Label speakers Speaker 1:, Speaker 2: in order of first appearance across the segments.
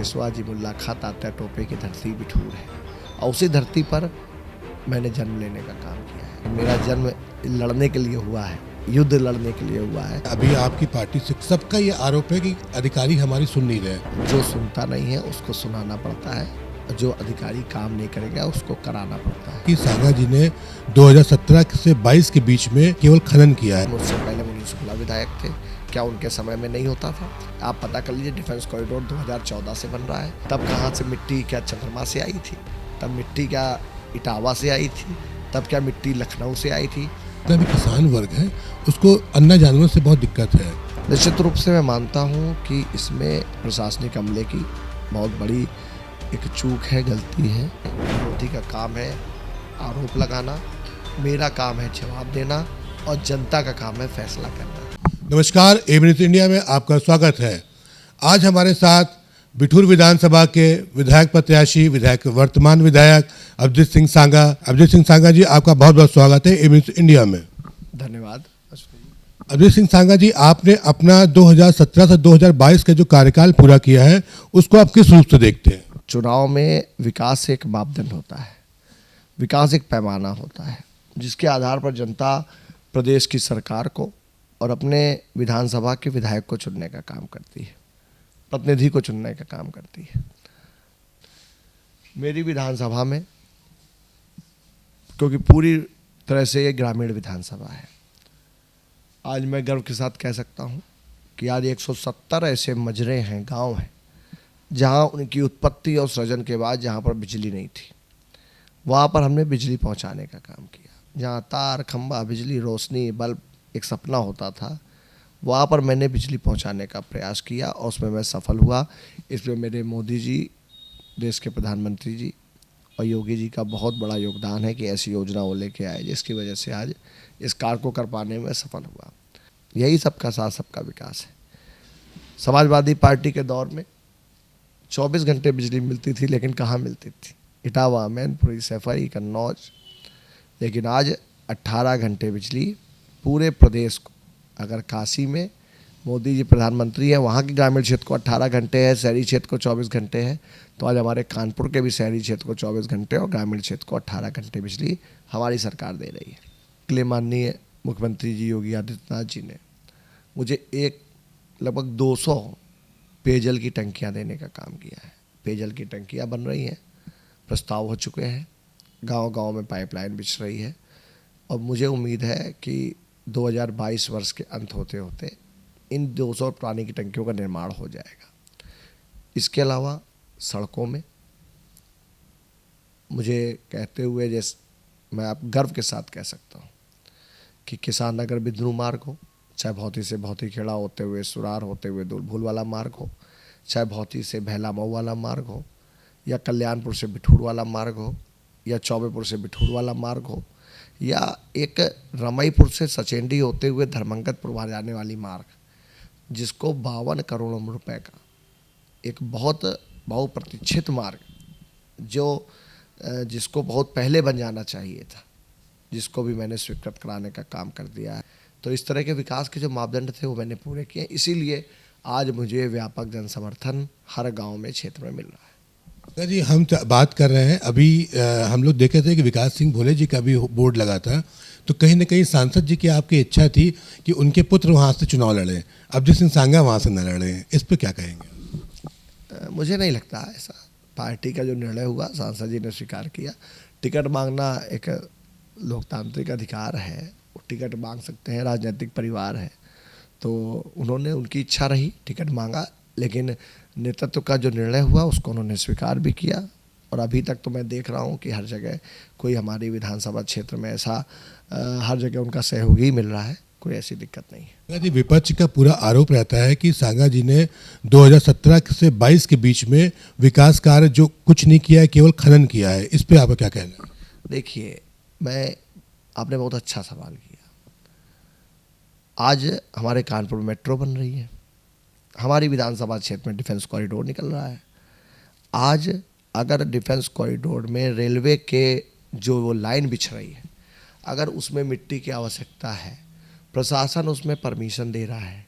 Speaker 1: पेशवा अजीमुल्ला खां तात्या टोपे की धरती बिठूर है और उसी धरती पर मैंने जन्म लेने का काम किया है। मेरा जन्म लड़ने के लिए हुआ है, युद्ध लड़ने के लिए हुआ है।
Speaker 2: अभी आपकी पार्टी से सबका ये आरोप है कि अधिकारी हमारी सुन नहीं रहे।
Speaker 1: जो सुनता नहीं है उसको सुनाना पड़ता है, जो अधिकारी काम नहीं करेगा उसको कराना पड़ता है।
Speaker 2: कि सांगा जी ने 2017 से 22 के बीच में केवल खनन किया है।
Speaker 1: मुझसे पहले मुनीश शुक्ला विधायक थे, क्या उनके समय में नहीं होता था? आप पता कर लीजिए, डिफेंस कॉरिडोर 2014 से बन रहा है। तब कहाँ से मिट्टी, क्या चंद्रमा से आई थी? तब मिट्टी क्या इटावा से आई थी? तब क्या मिट्टी लखनऊ से आई थी?
Speaker 2: जितना भी किसान वर्ग है उसको अन्य जानवरों से बहुत दिक्कत है।
Speaker 1: निश्चित रूप से मैं मानता हूँ कि इसमें प्रशासनिक अमले की बहुत बड़ी एक चूक है, गलती है। विरोधी का काम है आरोप लगाना, मेरा काम है जवाब देना और जनता का काम है फैसला करना।
Speaker 2: नमस्कार, एबी न्यूज़ इंडिया में आपका स्वागत है। आज हमारे साथ बिठूर विधानसभा के विधायक प्रत्याशी, वर्तमान विधायक अभिजीत सिंह सांगा। अभिजीत सिंह सांगा जी, आपका बहुत बहुत स्वागत है एबी न्यूज़ इंडिया में।
Speaker 1: धन्यवाद।
Speaker 2: अभिजीत सिंह सांगा जी, आपने अपना 2017 से 2022 का जो कार्यकाल पूरा किया है उसको आप किस रूप से देखते हैं?
Speaker 1: चुनाव में विकास एक मापदंड होता है, विकास एक पैमाना होता है जिसके आधार पर जनता प्रदेश की सरकार को और अपने विधानसभा के विधायक को चुनने का काम करती है, प्रतिनिधि को चुनने का काम करती है। मेरी विधानसभा में, क्योंकि पूरी तरह से ये ग्रामीण विधानसभा है, आज मैं गर्व के साथ कह सकता हूँ कि आज 170 ऐसे मजरे हैं, गांव हैं, जहाँ उनकी उत्पत्ति और सृजन के बाद जहाँ पर बिजली नहीं थी, वहाँ पर हमने बिजली पहुँचाने का काम किया। जहाँ तार, खंबा, बिजली, रोशनी, बल्ब एक सपना होता था, वहाँ पर मैंने बिजली पहुँचाने का प्रयास किया और उसमें मैं सफल हुआ। इसमें मेरे मोदी जी, देश के प्रधानमंत्री जी और योगी जी का बहुत बड़ा योगदान है कि ऐसी योजना वो लेके आए जिसकी वजह से आज इस कार्य को कर पाने में सफल हुआ। यही सबका साथ सबका विकास है। समाजवादी पार्टी के दौर में 24 घंटे बिजली मिलती थी, लेकिन कहाँ मिलती थी? इटावा, मैनपुरी, सैफई, कन्नौज। लेकिन आज 18 घंटे बिजली पूरे प्रदेश को। अगर काशी में मोदी जी प्रधानमंत्री हैं, वहाँ के ग्रामीण क्षेत्र को 18 घंटे है, शहरी क्षेत्र को 24 घंटे है, तो आज हमारे कानपुर के भी शहरी क्षेत्र को 24 घंटे और ग्रामीण क्षेत्र को 18 घंटे बिजली हमारी सरकार दे रही है। इसलिए माननीय मुख्यमंत्री जी योगी आदित्यनाथ जी ने मुझे लगभग 200 पेयजल की टंकियाँ देने का काम किया है। पेयजल की टंकियाँ बन रही हैं, प्रस्ताव हो चुके हैं, गांव-गांव में पाइपलाइन बिछ रही है और मुझे उम्मीद है कि 2022 वर्ष के अंत होते होते इन 200 पानी की टंकियों का निर्माण हो जाएगा। इसके अलावा सड़कों में मुझे कहते हुए जैसे मैं आप गर्व के साथ कह सकता हूँ कि किसान नगर बिद्रू मार्ग हो, चाहे भौती से भौती खेड़ा होते हुए सुरार होते हुए दुलभुल वाला मार्ग हो, चाहे भौती से भैला मऊ वाला मार्ग हो, या कल्याणपुर से बिठूर वाला मार्ग हो, या चौबेपुर से बिठूर वाला मार्ग हो, या एक रमईपुर से सचेंडी होते हुए धर्मंगतपुर जाने वाली मार्ग, जिसको 52 करोड़ रुपए का एक बहुत बहुप्रतीक्षित मार्ग, जिसको बहुत पहले बन जाना चाहिए था, जिसको भी मैंने स्वीकृत कराने का काम कर दिया है। तो इस तरह के विकास के जो मापदंड थे वो मैंने पूरे किए। इसीलिए आज मुझे व्यापक जन समर्थन हर गांव में, क्षेत्र में मिल रहा है।
Speaker 2: जी, हम बात कर रहे हैं अभी हम लोग देखे थे कि विकास सिंह भोले जी का भी बोर्ड लगा था, तो कहीं ना कहीं सांसद जी की आपकी इच्छा थी कि उनके पुत्र वहाँ से चुनाव लड़े, अभिजीत सिंह सांगा वहाँ से न लड़े। इस पर क्या कहेंगे?
Speaker 1: मुझे नहीं लगता ऐसा। पार्टी का जो निर्णय हुआ, सांसद जी ने स्वीकार किया। टिकट मांगना एक लोकतांत्रिक अधिकार है, वो टिकट मांग सकते हैं, राजनीतिक परिवार है, तो उन्होंने, उनकी इच्छा रही, टिकट मांगा, लेकिन नेतृत्व का जो निर्णय हुआ उसको उन्होंने स्वीकार भी किया। और अभी तक तो मैं देख रहा हूँ कि हर जगह कोई हमारी विधानसभा क्षेत्र में ऐसा हर जगह उनका सहयोग ही मिल रहा है, कोई ऐसी दिक्कत नहीं है।
Speaker 2: जी, विपक्ष का पूरा आरोप रहता है कि सांगा जी ने 2017 से 22 के बीच में विकास कार्य जो कुछ नहीं किया है, केवल खनन किया है। इस पे आपका क्या कहना है?
Speaker 1: देखिए, आपने बहुत अच्छा सवाल किया। आज हमारे कानपुर में मेट्रो बन रही है, हमारी विधानसभा क्षेत्र में डिफेंस कॉरिडोर निकल रहा है। आज अगर डिफेंस कॉरिडोर में रेलवे के जो वो लाइन बिछ रही है, अगर उसमें मिट्टी की आवश्यकता है, प्रशासन उसमें परमिशन दे रहा है,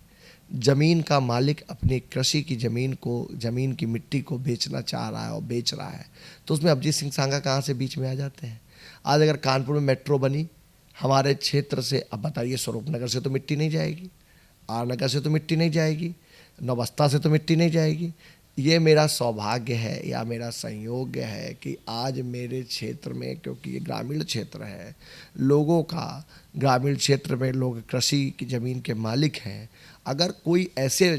Speaker 1: ज़मीन का मालिक अपनी कृषि की ज़मीन को, ज़मीन की मिट्टी को बेचना चाह रहा है और बेच रहा है, तो उसमें अभिजीत सिंह सांगा कहाँ से बीच में आ जाते हैं। आज अगर कानपुर में मेट्रो बनी हमारे क्षेत्र से, अब बताइए स्वरूपनगर से तो मिट्टी नहीं जाएगी, आर नगर से तो मिट्टी नहीं जाएगी, नवस्ता से तो मिट्टी नहीं जाएगी। ये मेरा सौभाग्य है या मेरा संयोग है कि आज मेरे क्षेत्र में, क्योंकि ये ग्रामीण क्षेत्र है, लोगों का, ग्रामीण क्षेत्र में लोग कृषि की ज़मीन के मालिक हैं। अगर कोई ऐसे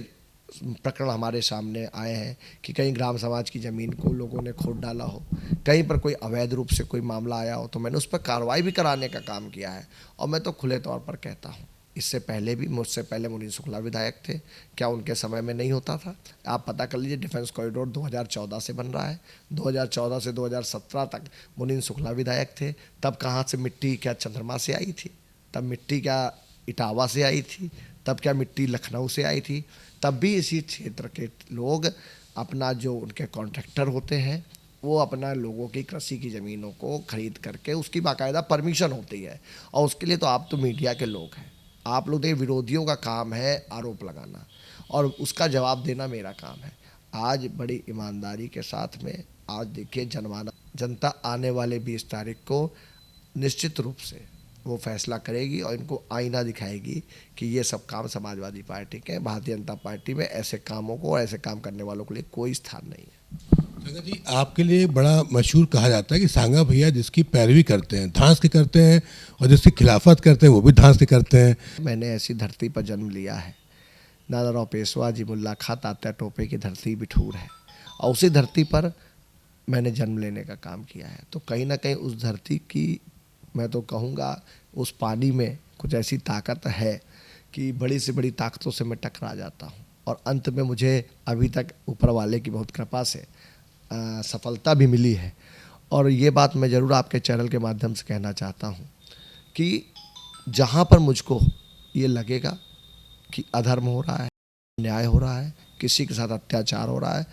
Speaker 1: प्रकरण हमारे सामने आए हैं कि कहीं ग्राम समाज की ज़मीन को लोगों ने खोद डाला हो, कहीं पर कोई अवैध रूप से कोई मामला आया हो, तो मैंने उस पर कार्रवाई भी कराने का काम किया है। और मैं तो खुले तौर पर कहता हूँ, इससे पहले भी, मुझसे पहले मुनीन शुक्ला विधायक थे, क्या उनके समय में नहीं होता था? आप पता कर लीजिए, डिफेंस कॉरिडोर 2014 से बन रहा है, 2014 से 2017 तक मुनीन शुक्ला विधायक थे। तब कहाँ से मिट्टी, क्या चंद्रमा से आई थी? तब मिट्टी क्या इटावा से आई थी? तब क्या मिट्टी लखनऊ से आई थी? तब भी इसी क्षेत्र के लोग अपना, जो उनके कॉन्ट्रैक्टर होते हैं, वो अपना लोगों की कृषि की ज़मीनों को खरीद करके, उसकी बाकायदा परमिशन होती है, और उसके लिए तो आप तो मीडिया के लोग हैं, आप लोग देखिए, विरोधियों का काम है आरोप लगाना और उसका जवाब देना मेरा काम है। आज बड़ी ईमानदारी के साथ में, आज देखिए, जनता आने वाले 20 तारीख को निश्चित रूप से वो फैसला करेगी और इनको आईना दिखाएगी कि ये सब काम समाजवादी पार्टी के, भारतीय जनता पार्टी में ऐसे कामों को और ऐसे काम करने वालों के लिए कोई स्थान नहीं है।
Speaker 2: सांगा जी, आपके लिए बड़ा मशहूर कहा जाता है कि सांगा भैया जिसकी पैरवी करते हैं धांस के करते हैं, और जिसकी खिलाफत करते हैं वो भी धांस के करते हैं।
Speaker 1: मैंने ऐसी धरती पर जन्म लिया है, नानाराव पेशवा जी, मुल्ला खां, तात्या टोपे की धरती बिठूर है, और उसी धरती पर मैंने जन्म लेने का काम किया है। तो कहीं ना कहीं उस धरती की, मैं तो कहूँगा, उस पानी में कुछ ऐसी ताकत है कि बड़ी से बड़ी ताकतों से मैं टकरा जाता हूँ, और अंत में मुझे अभी तक ऊपर वाले की बहुत कृपा से सफलता भी मिली है। और ये बात मैं ज़रूर आपके चैनल के माध्यम से कहना चाहता हूँ कि जहाँ पर मुझको ये लगेगा कि अधर्म हो रहा है, अन्याय हो रहा है, किसी के साथ अत्याचार हो रहा है,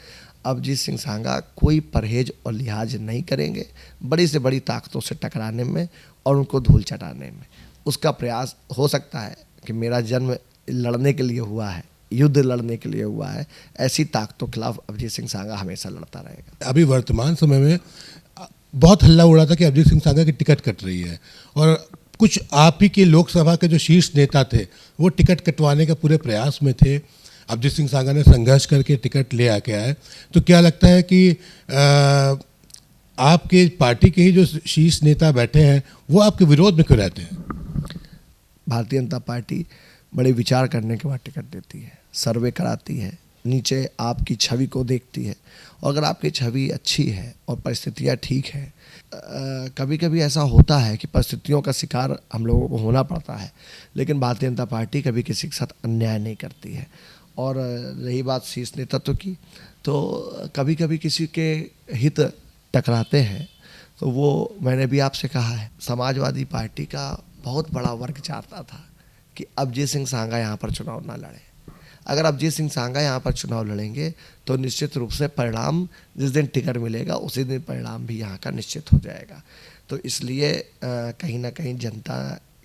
Speaker 1: अभिजीत सिंह सांगा कोई परहेज और लिहाज नहीं करेंगे बड़ी से बड़ी ताकतों से टकराने में और उनको धूल चटाने में। उसका प्रयास हो सकता है कि मेरा जन्म लड़ने के लिए हुआ है, युद्ध लड़ने के लिए हुआ है, ऐसी ताकतों के खिलाफ अभिजीत सिंह सांगा हमेशा लड़ता रहेगा।
Speaker 2: अभी वर्तमान समय में बहुत हल्ला उड़ा था कि अभिजीत सिंह सांगा की टिकट कट रही है, और कुछ आप ही के लोकसभा के जो शीर्ष नेता थे वो टिकट कटवाने का पूरे प्रयास में थे। अभिजीत सिंह सांगा ने संघर्ष करके टिकट ले आके आए, तो क्या लगता है कि आपके पार्टी के ही जो शीर्ष नेता बैठे हैं वो आपके विरोध में क्यों रहते हैं?
Speaker 1: भारतीय जनता पार्टी बड़े विचार करने के बाद टिकट देती है, सर्वे कराती है, नीचे आपकी छवि को देखती है, और अगर आपकी छवि अच्छी है और परिस्थितियाँ ठीक है, कभी कभी ऐसा होता है कि परिस्थितियों का शिकार हम लोगों को होना पड़ता है, लेकिन भारतीय जनता पार्टी कभी किसी के साथ अन्याय नहीं करती है। और रही बात शीर्ष नेतृत्व की, तो कभी कभी किसी के हित टकराते हैं, तो वो मैंने भी आपसे कहा है, समाजवादी पार्टी का बहुत बड़ा वर्ग चाहता था कि अभिजीत सिंह सांगा यहाँ पर चुनाव ना लड़े। अगर अभिजीत सिंह सांगा यहाँ पर चुनाव लड़ेंगे तो निश्चित रूप से परिणाम, जिस दिन टिकट मिलेगा उसी दिन परिणाम भी यहाँ का निश्चित हो जाएगा। तो इसलिए कहीं ना कहीं जनता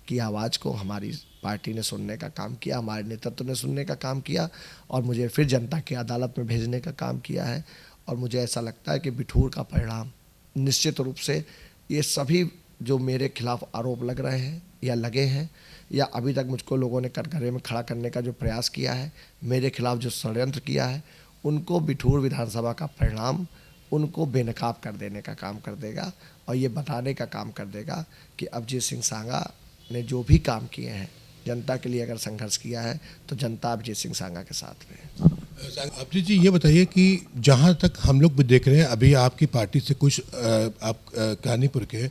Speaker 1: की आवाज़ को हमारी पार्टी ने सुनने का काम किया, हमारे नेतृत्व ने सुनने का काम किया, और मुझे फिर जनता की अदालत में भेजने का काम किया है। और मुझे ऐसा लगता है कि बिठूर का परिणाम निश्चित रूप से, ये सभी जो मेरे खिलाफ आरोप लग रहे हैं या लगे हैं, या अभी तक मुझको लोगों ने कटघरे में खड़ा करने का जो प्रयास किया है, मेरे खिलाफ जो षड्यंत्र किया है, उनको बिठूर विधानसभा का परिणाम उनको बेनकाब कर देने का काम कर देगा, और ये बताने का काम कर देगा कि अभिजीत सिंह सांगा ने जो भी काम किए हैं, जनता के लिए अगर संघर्ष किया है, तो जनता अभिजीत सिंह सांगा के साथ में है।
Speaker 2: अभिजीत जी, ये बताइए कि जहाँ तक हम लोग भी देख रहे हैं, अभी आपकी पार्टी से कुछ आप कानीपुर के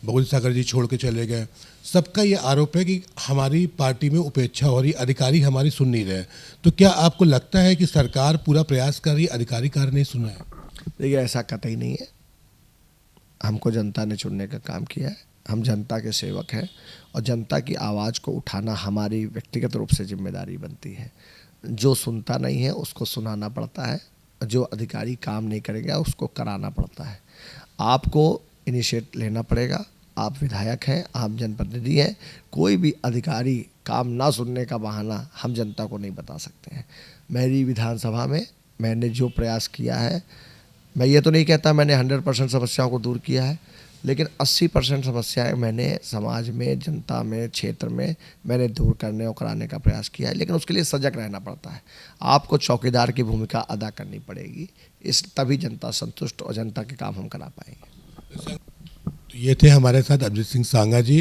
Speaker 2: बबुल सागर जी छोड़ के चले गए, सबका ये आरोप है कि हमारी पार्टी में उपेक्षा हो रही, अधिकारी हमारी सुन नहीं रहे। तो क्या आपको लगता है कि सरकार पूरा प्रयास कर रही, अधिकारी कार्य नहीं सुन रहे हैं?
Speaker 1: देखिए, ऐसा कतई नहीं है। हमको जनता ने चुनने का काम किया है, हम जनता के सेवक हैं, और जनता की आवाज़ को उठाना हमारी व्यक्तिगत रूप से जिम्मेदारी बनती है। जो सुनता नहीं है उसको सुनाना पड़ता है, जो अधिकारी काम नहीं करेगा उसको कराना पड़ता है। आपको इनिशिएट लेना पड़ेगा, आप विधायक हैं, आप जनप्रतिनिधि हैं, कोई भी अधिकारी काम ना सुनने का बहाना हम जनता को नहीं बता सकते हैं। मेरी विधानसभा में मैंने जो प्रयास किया है, मैं ये तो नहीं कहता मैंने 100% समस्याओं को दूर किया है, लेकिन 80% समस्याएं मैंने समाज में, जनता में, क्षेत्र में मैंने दूर करने और कराने का प्रयास किया है। लेकिन उसके लिए सजग रहना पड़ता है, आपको चौकीदार की भूमिका अदा करनी पड़ेगी, तभी जनता संतुष्ट और जनता के काम हम करा पाएंगे।
Speaker 2: तो ये थे हमारे साथ अभिजीत सिंह सांगा जी।